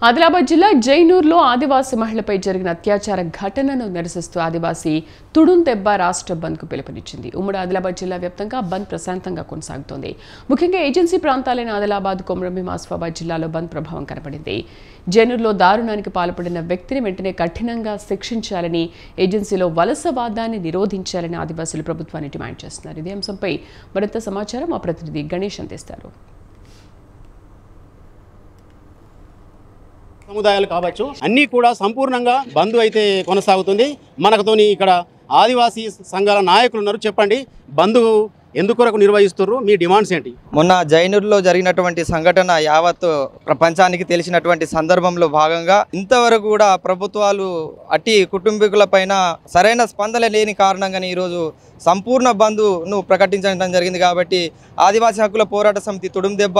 ఆదిలాబాద్ జిల్లా జైనూర్లో ఆదివాసీ మహిళపై జరిగిన అత్యాచార ఘటనను నిరసిస్తూ ఆదివాసీ తుడుందెబ్బ రాష్ట్ర బంద్కు పిలుపునిచ్చింది. ఉమ్మడి ఆదిలాబాద్ జిల్లా వ్యాప్తంగా బంద్ ప్రశాంతంగా కొనసాగుతోంది. ముఖ్యంగా ఏజెన్సీ ప్రాంతాలైన ఆదిలాబాద్, కొమరంభీం, ఆసిఫాబాద్ జిల్లాలో బంద్ ప్రభావం కనపడింది. జైనూర్లో దారుణానికి పాల్పడిన వ్యక్తిని వెంటనే కఠినంగా శిక్షించాలని, ఏజెన్సీలో వలసవాదాన్ని నిరోధించాలని ఆదివాసీలు ప్రభుత్వాన్ని డిమాండ్ చేస్తున్నారు. ఇదే అంశంపై మరింత సమాచారం మా ప్రతినిధి గణేష్ అందిస్తారు. సముదాయాలు కావచ్చు అన్నీ కూడా సంపూర్ణంగా బంద్ అయితే కొనసాగుతుంది. మనకుతోని ఇక్కడ ఆదివాసీ సంఘాల నాయకులు ఉన్నారు. చెప్పండి, బంద్ ఎందుకొరకు నిర్వహిస్తున్నారు, మీ డిమాండ్స్ ఏంటి? మొన్న జైనూర్లో జరిగినటువంటి సంఘటన యావత్ ప్రపంచానికి తెలిసినటువంటి సందర్భంలో భాగంగా ఇంతవరకు కూడా ప్రభుత్వాలు అట్టి కుటుంబీకుల పైన సరైన స్పందన లేని కారణంగానే ఈరోజు సంపూర్ణ బంద్ను ప్రకటించడం జరిగింది. కాబట్టి ఆదివాసీ హక్కుల పోరాట సమితి తుడుందెబ్బ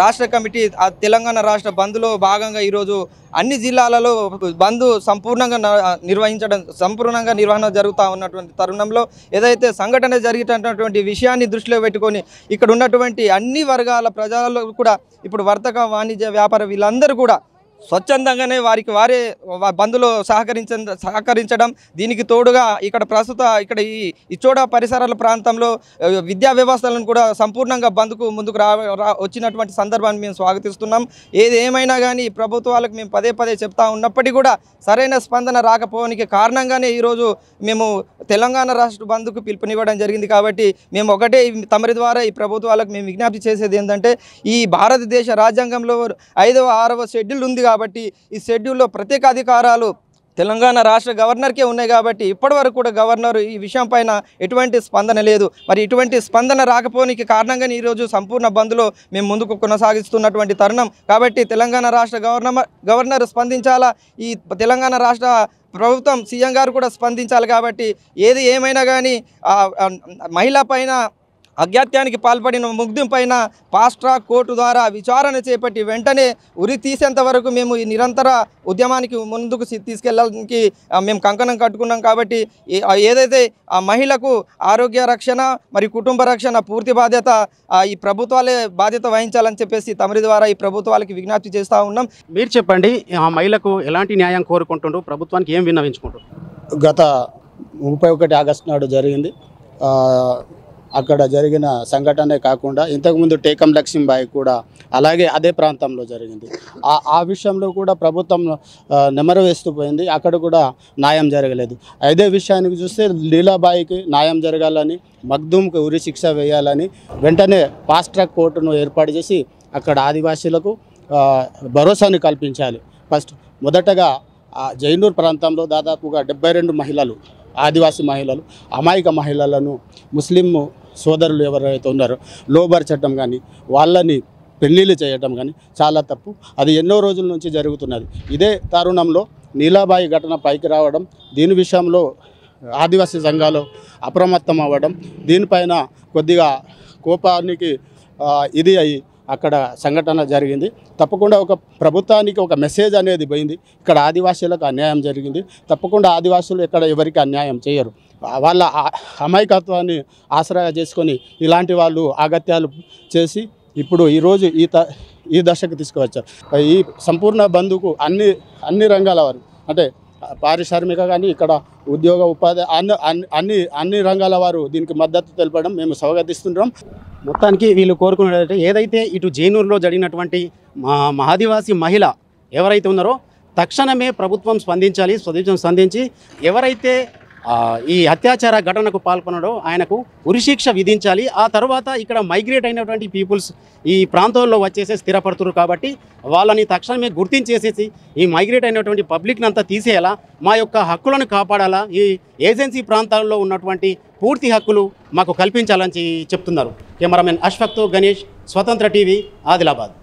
రాష్ట్ర కమిటీ తెలంగాణ రాష్ట్ర బంద్లో భాగంగా ఈరోజు అన్ని జిల్లాలలో బంద్ సంపూర్ణంగా నిర్వహణ జరుగుతూ ఉన్నటువంటి తరుణంలో ఏదైతే సంఘటన జరిగేటటువంటి విషయాన్ని దృష్టిలో పెట్టుకొని ఇక్కడ ఉన్నటువంటి అన్ని వర్గాల ప్రజలలో కూడా ఇప్పుడు వర్తక, వాణిజ్య, వ్యాపార వీళ్ళందరూ కూడా స్వచ్ఛందంగానే వారే బంద్లో సహకరించడం, దీనికి తోడుగా ఇక్కడ ఈ ఇచ్చోడ పరిసరాల ప్రాంతంలో విద్యా వ్యవస్థలను కూడా సంపూర్ణంగా బంద్కు ముందుకు వచ్చినటువంటి సందర్భాన్ని మేము స్వాగతిస్తున్నాం. ఏది ఏమైనా కానీ ప్రభుత్వాలకు మేము పదే చెప్తా ఉన్నప్పటికీ కూడా సరైన స్పందన రాకపోవడానికి కారణంగానే ఈరోజు మేము తెలంగాణ రాష్ట్ర బంద్కు పిలుపునివ్వడం జరిగింది. కాబట్టి మేము ఒకటే తమరి ద్వారా ఈ ప్రభుత్వాలకు మేము విజ్ఞప్తి చేసేది ఏంటంటే, ఈ భారతదేశ రాజ్యాంగంలో 5వ 6వ షెడ్యూల్ ఉంది. కాబట్టి ఈ షెడ్యూల్లో ప్రత్యేక అధికారాలు తెలంగాణ రాష్ట్ర గవర్నర్కే ఉన్నాయి. కాబట్టి ఇప్పటివరకు కూడా గవర్నర్ ఈ విషయం పైన ఎటువంటి స్పందన లేదు. మరి ఇటువంటి స్పందన రాకపోనికి కారణంగానే ఈరోజు సంపూర్ణ బంద్లో మేము ముందుకు కొనసాగిస్తున్నటువంటి తరుణం. కాబట్టి తెలంగాణ రాష్ట్ర గవర్నర్ స్పందించాలా, ఈ తెలంగాణ రాష్ట్ర ప్రభుత్వం సీఎం గారు కూడా స్పందించాలి. కాబట్టి ఏది ఏమైనా కానీ మహిళ పైన అజ్ఞాత్యానికి పాల్పడిన ముగ్ధం పైన ఫాస్ట్ ట్రాక్ కోర్టు ద్వారా విచారణ చేపట్టి వెంటనే ఉరి తీసేంత వరకు మేము ఈ నిరంతర ఉద్యమానికి ముందుకు తీసుకెళ్ళడానికి మేము కంకణం కట్టుకున్నాం. కాబట్టి ఏదైతే ఆ మహిళకు ఆరోగ్య రక్షణ మరియు కుటుంబ రక్షణ పూర్తి బాధ్యత ఈ ప్రభుత్వాలే బాధ్యత వహించాలని చెప్పేసి తమరి ద్వారా ఈ ప్రభుత్వాలకి విజ్ఞప్తి చేస్తూ ఉన్నాం. మీరు చెప్పండి, ఆ మహిళకు ఎలాంటి న్యాయం కోరుకుంటుండ్రు, ప్రభుత్వానికి ఏం విన్నవించుకుంటారు? గత 31 ఆగస్టు నాడు జరిగింది. అక్కడ జరిగిన సంఘటనే కాకుండా ఇంతకుముందు టేకం లక్ష్మీబాయి కూడా అలాగే అదే ప్రాంతంలో జరిగింది. ఆ విషయంలో కూడా ప్రభుత్వం నెమరు వేస్తూ పోయింది. అక్కడ కూడా న్యాయం జరగలేదు. అదే విషయానికి చూస్తే లీలాబాయికి న్యాయం జరగాలని, మగ్దూమ్కి ఉరి శిక్ష వేయాలని వెంటనే ఫాస్ట్ ట్రాక్ కోర్టును ఏర్పాటు చేసి అక్కడ ఆదివాసీలకు భరోసాని కల్పించాలి. మొదటగా జైనూర్ ప్రాంతంలో దాదాపుగా 72 మహిళలు, ఆదివాసీ మహిళలు, అమాయక మహిళలను ముస్లిం సోదరులు ఎవరైతే ఉన్నారో లోబర్చడం కానీ వాళ్ళని పెళ్ళిళ్ళు చేయటం కానీ చాలా తప్పు. అది ఎన్నో రోజుల నుంచి జరుగుతున్నది. ఇదే తరుణంలో నీలాబాయి ఘటన పైకి రావడం, దీని విషయంలో ఆదివాసీ సంఘాలు అప్రమత్తం అవ్వడం, దీనిపైన కొద్దిగా కోపానికి ఇది అయ్యి అక్కడ సంఘటన జరిగింది. తప్పకుండా ఒక ప్రభుత్వానికి ఒక మెసేజ్ అనేది పోయింది, ఇక్కడ ఆదివాసీలకు అన్యాయం జరిగింది, తప్పకుండా ఆదివాసులు ఇక్కడ ఎవరికి అన్యాయం చేయరు. వాళ్ళ అమాయకత్వాన్ని ఆసరా చేసుకొని ఇలాంటి వాళ్ళు ఆగత్యాలు చేసి ఇప్పుడు ఈరోజు ఈ దశకు తీసుకువచ్చారు. ఈ సంపూర్ణ బంద్కు అన్ని రంగాల వారు, అంటే పారిశ్రామిక కానీ ఇక్కడ ఉద్యోగ ఉపాధి అన్ని రంగాల వారు దీనికి మద్దతు తెలపడం మేము స్వాగతిస్తున్నాం. మొత్తానికి వీళ్ళు కోరుకున్నట్టు ఏదైతే ఇటు జైనూర్లో జరిగినటువంటి ఆదివాసీ మహిళ ఎవరైతే ఉన్నారో తక్షణమే ప్రభుత్వం స్పందించి ఎవరైతే ఈ అత్యాచార ఘటనకు పాల్గొన్నాడో ఆయనకు ఉరిశిక్ష విధించాలి. ఆ తర్వాత ఇక్కడ మైగ్రేట్ అయినటువంటి పీపుల్స్ ఈ ప్రాంతాల్లో వచ్చేసి స్థిరపడుతున్నారు. కాబట్టి వాళ్ళని తక్షణమే గుర్తించేసేసి ఈ మైగ్రేట్ అయినటువంటి పబ్లిక్ని అంతా తీసేయాలా, మా యొక్క హక్కులను కాపాడాలా, ఈ ఏజెన్సీ ప్రాంతాల్లో ఉన్నటువంటి పూర్తి హక్కులు మాకు కల్పించాలని చెప్తున్నారు. కెమెరామెన్ అష్ఫక్తో గణేష్, స్వతంత్ర టీవీ, ఆదిలాబాద్.